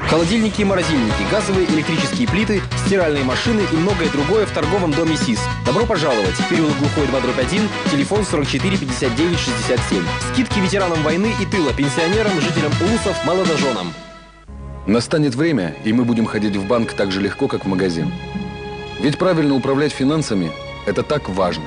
Холодильники и морозильники, газовые и электрические плиты, стиральные машины и многое другое в торговом доме СИС. Добро пожаловать! Переулок Глухой 2/1, телефон 44 59 67. Скидки ветеранам войны и тыла, пенсионерам, жителям улусов, молодоженам. Настанет время, и мы будем ходить в банк так же легко, как в магазин. Ведь правильно управлять финансами – это так важно.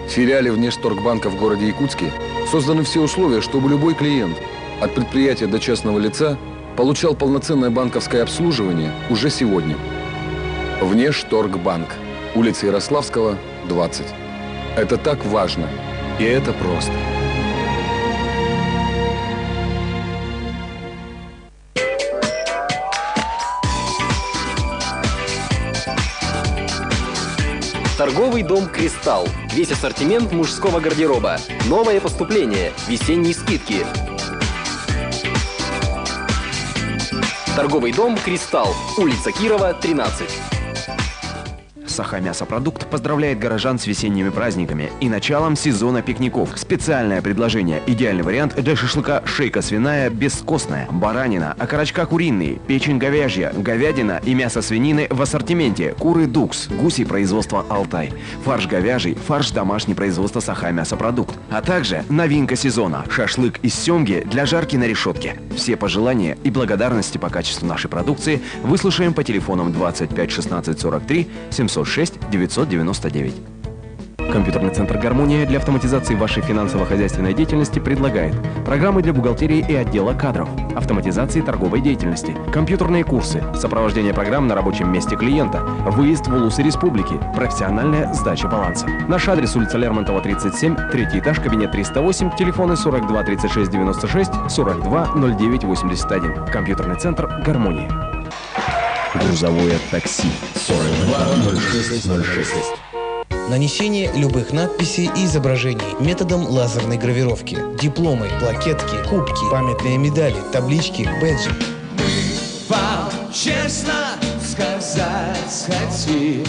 В филиале Внешторгбанка в городе Якутске созданы все условия, чтобы любой клиент, от предприятия до частного лица, получал полноценное банковское обслуживание уже сегодня. Внешторгбанк. Улица Ярославского, 20. Это так важно. И это просто. Торговый дом «Кристалл». Весь ассортимент мужского гардероба. Новое поступление. Весенние скидки. Торговый дом «Кристалл». Улица Кирова, 13. Сахамясопродукт поздравляет горожан с весенними праздниками и началом сезона пикников. Специальное предложение. Идеальный вариант для шашлыка: шейка свиная бескостная, баранина, окорочка куриные, печень говяжья, говядина и мясо свинины в ассортименте. Куры Дукс, гуси производства Алтай, фарш говяжий, фарш домашний производства Сахамясопродукт. А также новинка сезона – шашлык из семги для жарки на решетке. Все пожелания и благодарности по качеству нашей продукции выслушаем по телефонам 25 16 43 706 999. Компьютерный центр «Гармония» для автоматизации вашей финансово-хозяйственной деятельности предлагает программы для бухгалтерии и отдела кадров, автоматизации торговой деятельности, компьютерные курсы, сопровождение программ на рабочем месте клиента, выезд в улусы республики, профессиональная сдача баланса. Наш адрес: улица Лермонтова, 37, третий этаж, кабинет 308, телефоны 42 36 96, 42 09 81. Компьютерный центр «Гармония». Грузовое такси 420606. Нанесение любых надписей и изображений методом лазерной гравировки. Дипломы, плакетки, кубки, памятные медали, таблички, бэджи. Вам честно сказать хотим,